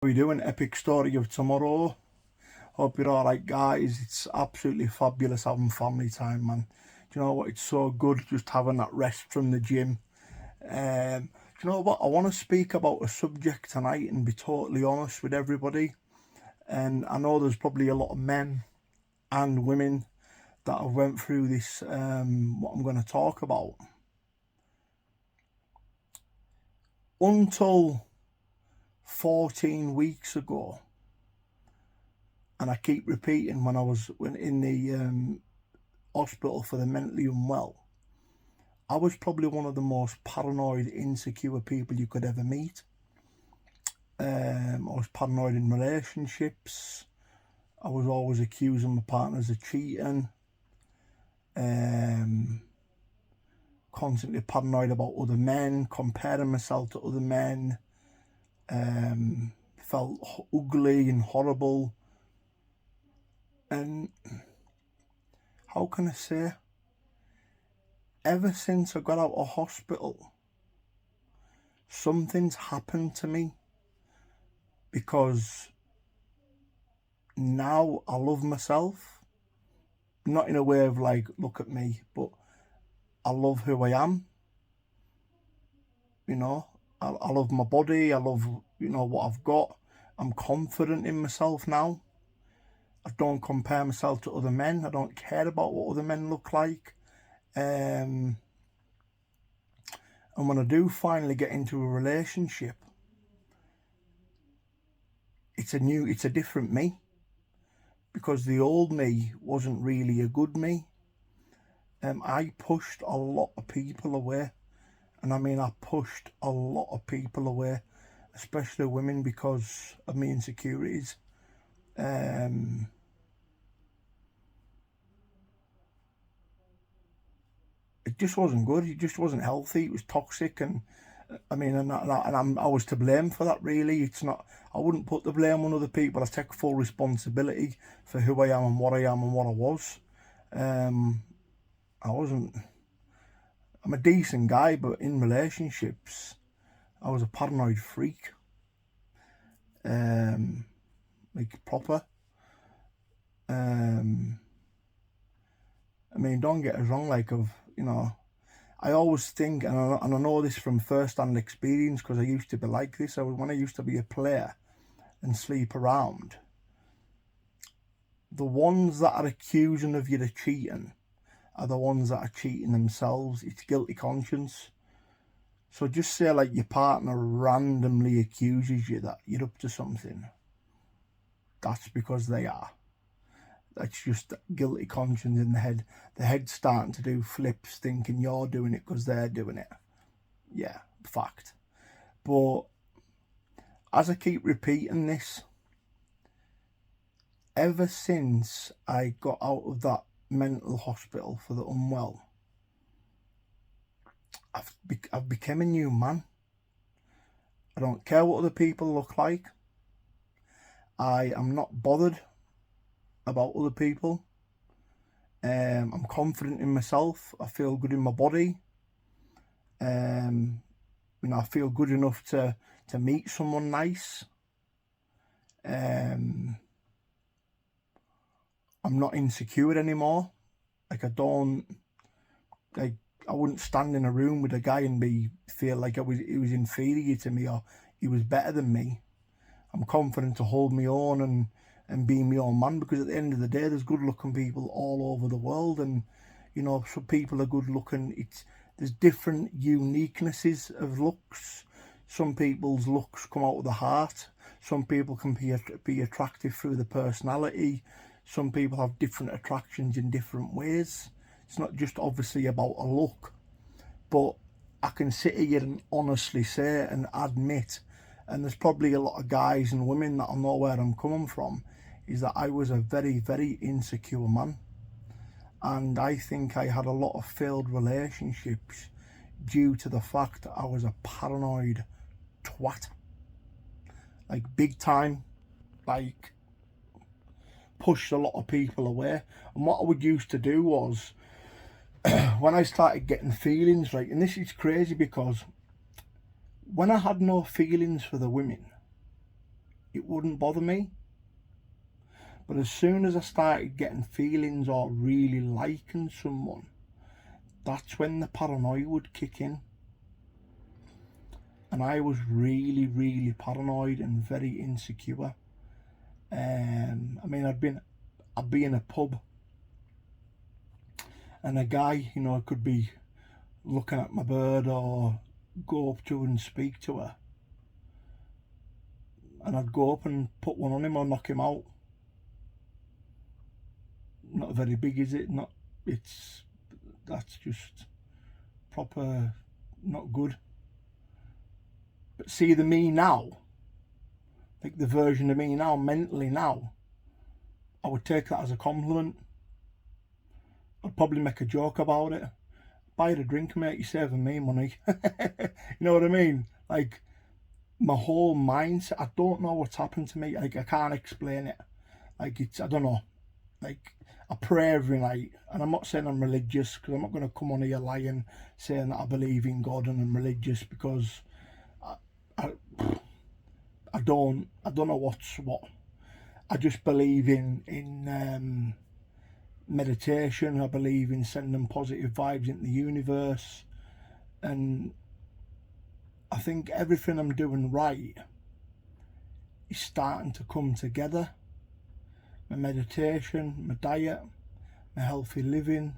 How are you doing? Epic story of tomorrow. Hope you're alright, guys. It's absolutely fabulous having family time, man. Do you know what? It's so good just having that rest from the gym. Do you know what? I want to speak about a subject tonight and be totally honest with everybody. And I know there's probably a lot of men and women that have went through this, what I'm going to talk about. Until 14 weeks ago, and I keep repeating when I was in the hospital for the mentally unwell, I was probably one of the most paranoid, insecure people you could ever meet. I was paranoid in relationships. I was always accusing my partners of cheating. Constantly paranoid about other men, comparing myself to other men. Felt ugly and horrible. And how can I say, ever since I got out of hospital, something's happened to me, because now I love myself. Not in a way of like, look at me, but I love who I am. You know, I love my body. I love, what I've got. I'm confident in myself now. I don't compare myself to other men. I don't care about what other men look like. And when I do finally get into a relationship, it's a different me, because the old me wasn't really a good me. I pushed a lot of people away, and I mean I pushed a lot of people away, especially women, because of my insecurities. It just wasn't good. It just wasn't healthy. It was toxic, and I mean, I was to blame for that. Really, it's not. I wouldn't put the blame on other people. I take full responsibility for who I am and what I am and what I was. I wasn't. I'm a decent guy, but in relationships, I was a paranoid freak. Like proper. I mean, don't get us wrong. Like, I always think, and I know this from first-hand experience, because I used to be like this. When I used to be a player and sleep around, the ones that are accusing of you of cheating are the ones that are cheating themselves. It's guilty conscience. So just say like your partner randomly accuses you that you're up to something. That's because they are. That's just guilty conscience in the head. The head's starting to do flips, thinking you're doing it because they're doing it. Yeah, fact. But as I keep repeating this, ever since I got out of that mental hospital for the unwell, I've become a new man. I don't care what other people look like. I am not bothered about other people. I'm confident in myself. I feel good in my body. I feel good enough to meet someone nice. I'm not insecure anymore. Like, I wouldn't stand in a room with a guy and feel like he was inferior to me, or he was better than me. I'm confident to hold my own and be my own man, because at the end of the day, there's good looking people all over the world, and some people are good looking. There's different uniquenesses of looks. Some people's looks come out of the heart. Some people can be attractive through the personality. Some people have different attractions in different ways. It's not just obviously about a look. But I can sit here and honestly say and admit, and there's probably a lot of guys and women that'll know where I'm coming from, is that I was a very, very insecure man. And I think I had a lot of failed relationships due to the fact that I was a paranoid twat. Like, big time. Like, pushed a lot of people away. And what I would used to do was, when I started getting feelings, like, and this is crazy, because when I had no feelings for the women, it wouldn't bother me. But as soon as I started getting feelings or really liking someone, that's when the paranoia would kick in. And I was really, really paranoid and very insecure. I mean, I'd be in a pub, and a guy, you know, could be looking at my bird or go up to her and speak to her, and I'd go up and put one on him or knock him out. Not very big, is it? Not. That's just proper not good. But see, the me now, like the version of me now, mentally now, I would take that as a compliment. I'd probably make a joke about it. Buy her a drink, mate, you're saving me money. You know what I mean? Like, my whole mindset, I don't know what's happened to me. Like, I can't explain it. Like, I don't know. Like, I pray every night, and I'm not saying I'm religious, because I'm not going to come on here lying, saying that I believe in God and I'm religious, because I don't know what's what. I just believe in meditation. I believe in sending positive vibes into the universe, and I think everything I'm doing right is starting to come together. My meditation, my diet, my healthy living,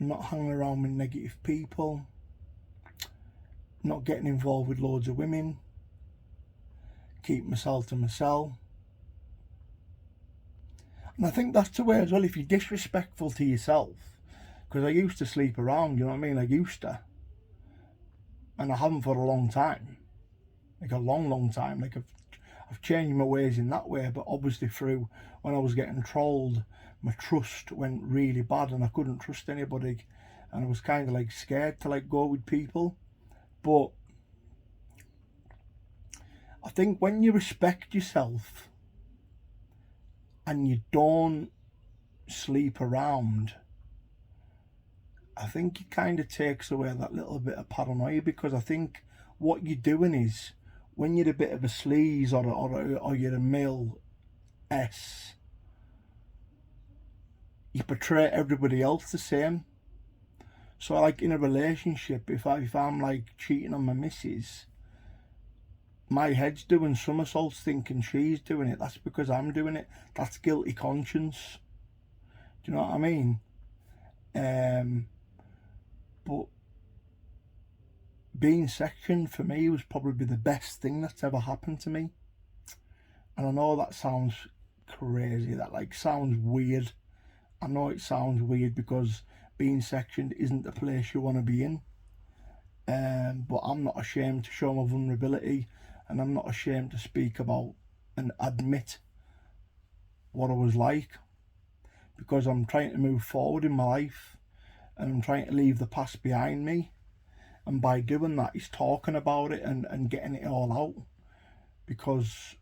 not hanging around with negative people, not getting involved with loads of women, keep myself to myself. And I think that's the way as well, if you're disrespectful to yourself, because I used to sleep around, you know what I mean? I used to. And I haven't for a long time. Like a long time. Like I've changed my ways in that way, but obviously through when I was getting trolled, my trust went really bad and I couldn't trust anybody. And I was kind of like scared to like go with people. But I think when you respect yourself and you don't sleep around, I think it kind of takes away that little bit of paranoia, because I think what you're doing is, when you're a bit of a sleaze or you're a male S, you portray everybody else the same. So like in a relationship, if I'm like cheating on my missus, my head's doing somersaults thinking she's doing it. That's because I'm doing it. That's guilty conscience. Do you know what I mean? But being sectioned for me was probably the best thing that's ever happened to me. And I know that sounds crazy, that like sounds weird. I know it sounds weird because being sectioned isn't the place you want to be in. But I'm not ashamed to show my vulnerability, and I'm not ashamed to speak about and admit what I was like, because I'm trying to move forward in my life and I'm trying to leave the past behind me. And by doing that, it's talking about it and getting it all out, because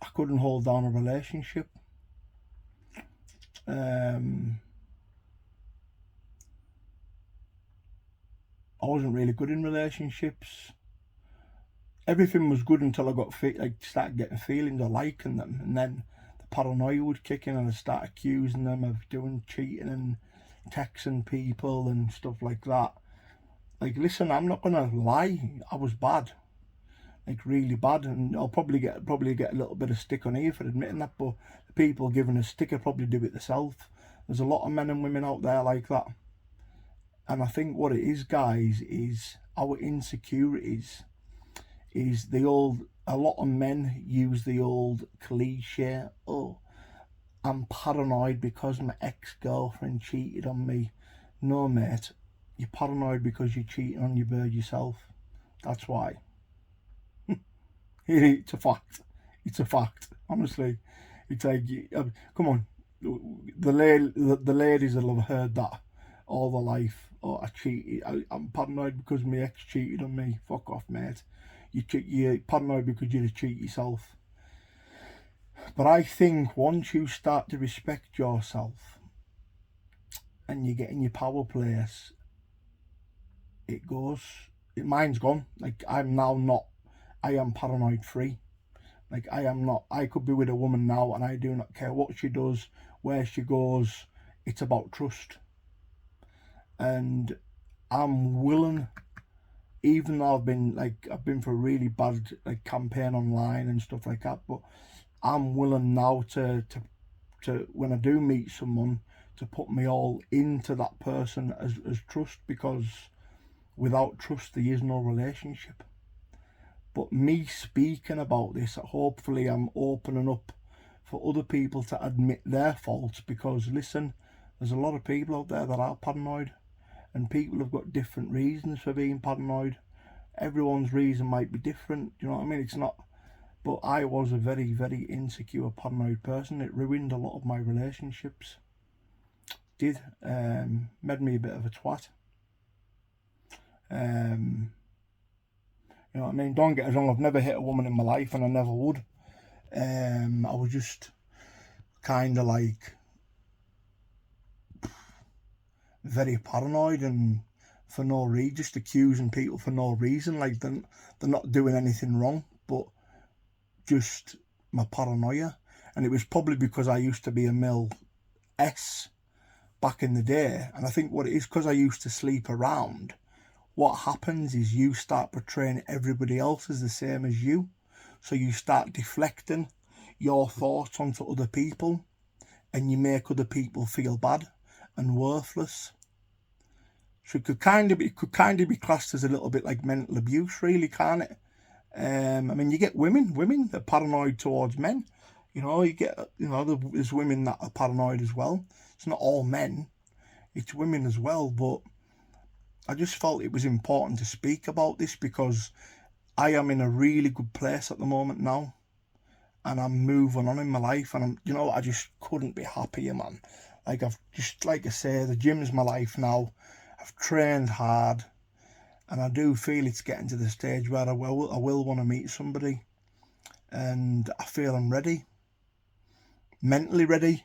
I couldn't hold down a relationship. I wasn't really good in relationships. Everything was good until I got started getting feelings or liking them, and then the paranoia would kick in and I'd start accusing them of doing cheating and texting people and stuff like that. Like, listen, I'm not gonna lie, I was bad, like really bad, and I'll probably get a little bit of stick on here for admitting that, but the people giving a stick will probably do it themselves. There's a lot of men and women out there like that. And I think what it is, guys, is our insecurities is a lot of men use the old cliche, oh, I'm paranoid because my ex-girlfriend cheated on me. No, mate, you're paranoid because you're cheating on your bird yourself. That's why. It's a fact. It's a fact. Honestly, it's like, come on, the ladies will have heard that all their life. Oh, I cheated. I'm paranoid because my ex cheated on me. Fuck off, mate. You're paranoid because you're a cheat yourself. But I think once you start to respect yourself and you get in your power place, it goes. Mine's gone. Like, I'm now not I am paranoid free. Like, I am not, I could be with a woman now and I do not care what she does, where she goes. It's about trust. And I'm willing, even though I've been for a really bad like campaign online and stuff like that, but I'm willing now to when I do meet someone, to put me all into that person as trust, because without trust there is no relationship. But me speaking about this, hopefully I'm opening up for other people to admit their faults, because listen, there's a lot of people out there that are paranoid, and people have got different reasons for being paranoid. Everyone's reason might be different, you know what I mean? It's not, but I was a very, very insecure, paranoid person. It ruined a lot of my relationships. Did made me a bit of a twat. You know what I mean? Don't get us wrong, I've never hit a woman in my life, and I never would. I was just kind of like very paranoid, and for no reason, just accusing people for no reason, like they're not doing anything wrong, but just my paranoia. And it was probably because I used to be a male S back in the day, and I think what it is, because I used to sleep around, what happens is you start portraying everybody else as the same as you, so you start deflecting your thoughts onto other people, and you make other people feel bad and worthless. So it could kind of be classed as a little bit like mental abuse, really, can't it? I mean, you get women that are paranoid towards men. You know, there's women that are paranoid as well. It's not all men, it's women as well. But I just felt it was important to speak about this, because I am in a really good place at the moment now, and I'm moving on in my life, and I just couldn't be happier, man. Like, like I say, the gym's my life now. I've trained hard, and I do feel it's getting to the stage where I will want to meet somebody, and I feel I'm ready, mentally ready,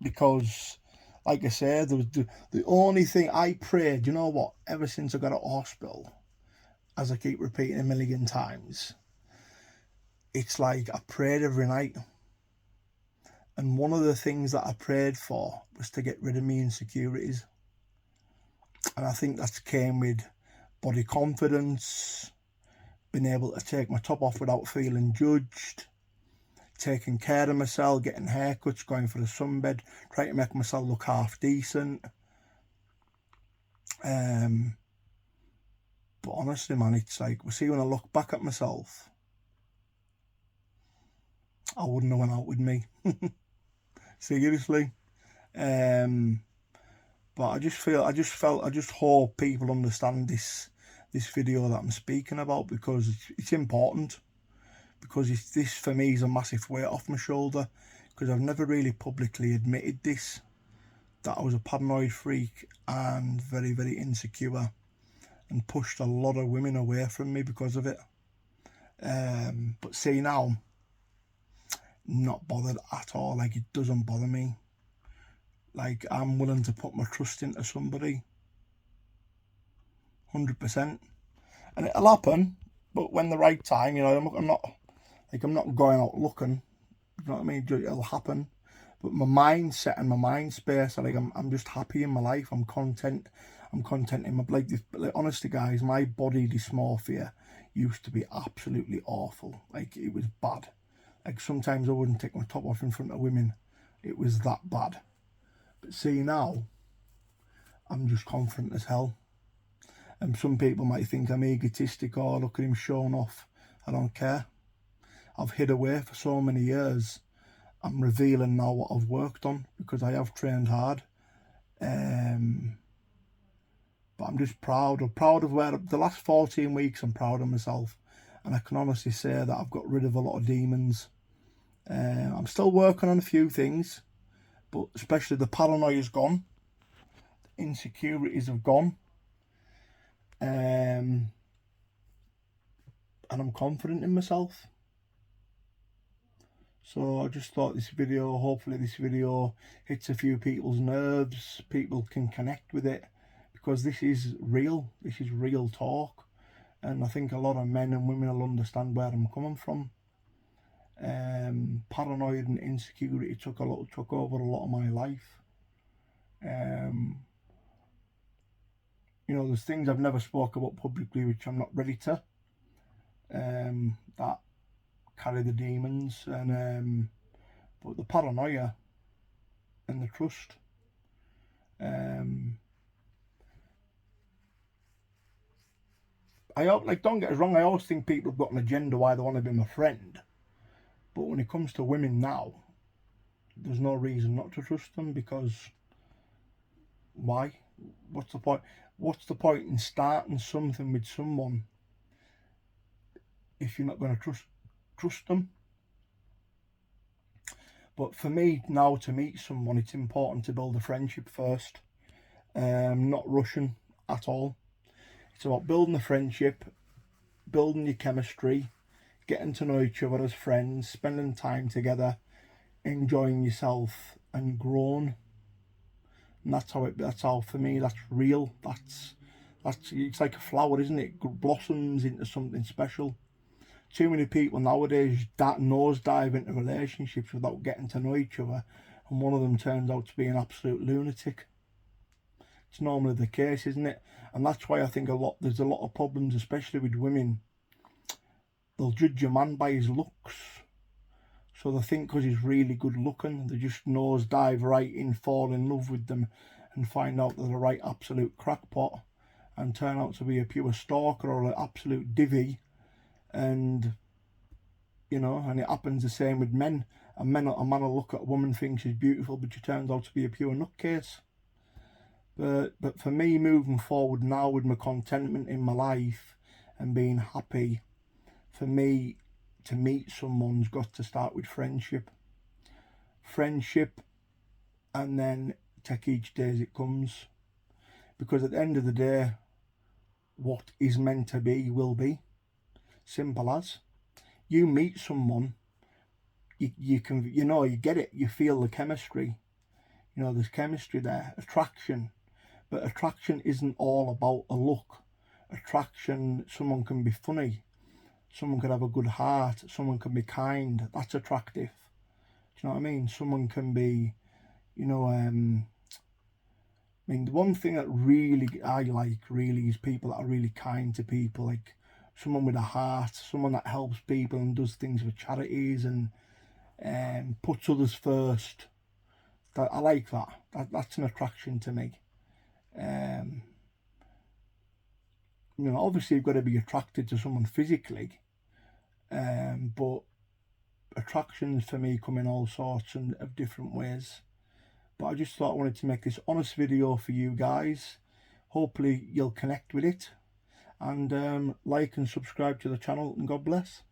because, like I say, there was the only thing I prayed, you know what, ever since I got out of hospital, as I keep repeating a million times, it's like I prayed every night, and one of the things that I prayed for was to get rid of my insecurities. And I think that came with body confidence, being able to take my top off without feeling judged, taking care of myself, getting haircuts, going for a sunbed, trying to make myself look half decent. But honestly, man, it's like, see, when I look back at myself, I wouldn't have went out with me. Seriously. But I just hope people understand this video that I'm speaking about, because it's important, because this for me is a massive weight off my shoulder, because I've never really publicly admitted this, that I was a paranoid freak and very, very insecure, and pushed a lot of women away from me because of it. But see, now, not bothered at all. Like, it doesn't bother me. Like, I'm willing to put my trust into somebody, 100%, and it'll happen. But when the right time, I'm not going out looking. You know what I mean? It'll happen. But my mindset and my mind space, I'm just happy in my life. I'm content. I'm content in my like honestly, guys, my body dysmorphia used to be absolutely awful. Like, it was bad. Like, sometimes I wouldn't take my top off in front of women. It was that bad. But see, now, I'm just confident as hell. And some people might think I'm egotistic, or look at him showing off. I don't care. I've hid away for so many years. I'm revealing now what I've worked on, because I have trained hard. But I'm just proud of where the last 14 weeks. I'm proud of myself, and I can honestly say that I've got rid of a lot of demons. I'm still working on a few things, but especially the paranoia's gone, the insecurities have gone, and I'm confident in myself. So I just thought hopefully this video hits a few people's nerves, people can connect with it, because this is real talk. and I think a lot of men and women will understand where I'm coming from. Paranoia and insecurity took over a lot of my life. You know, there's things I've never spoke about publicly which I'm not ready to, that carry the demons, and but the paranoia and the trust, like, don't get us wrong, I always think people have got an agenda why they want to be my friend, but when it comes to women now, there's no reason not to trust them, because why? What's the point? What's the point in starting something with someone if you're not going to trust them? But for me now, to meet someone, it's important to build a friendship first. Not rushing at all. It's about building a friendship, building your chemistry, getting to know each other as friends, spending time together, enjoying yourself and growing. And that's how for me, that's real. That's it's like a flower, isn't it? It blossoms into something special. Too many people nowadays nosedive into relationships without getting to know each other, and one of them turns out to be an absolute lunatic. It's normally the case, isn't it? And that's why I think there's a lot of problems, especially with women. They'll judge a man by his looks. So they think because he's really good looking, they just nosedive right in, fall in love with them, and find out they're the right absolute crackpot, and turn out to be a pure stalker or an absolute divvy. And you know, and it happens the same with men. A man will look at a woman, thinks she's beautiful, but she turns out to be a pure nutcase. But for me, moving forward now with my contentment in my life and being happy, for me to meet someone's got to start with friendship, and then take each day as it comes, because at the end of the day, what is meant to be will be. Simple as. You meet someone, you can, you know, you get it, you feel the chemistry, you know, there's chemistry there, attraction. But attraction isn't all about a look. Attraction, someone can be funny, someone can have a good heart, someone can be kind, that's attractive. Do you know what I mean? Someone can be, you know, I mean, the one thing that I like really is people that are really kind to people, like someone with a heart, someone that helps people and does things for charities and puts others first. I like that. That's an attraction to me. You know, obviously you've got to be attracted to someone physically, but attractions for me come in all sorts of different ways. But I just thought I wanted to make this honest video for you guys. Hopefully you'll connect with it, and like and subscribe to the channel, and God bless.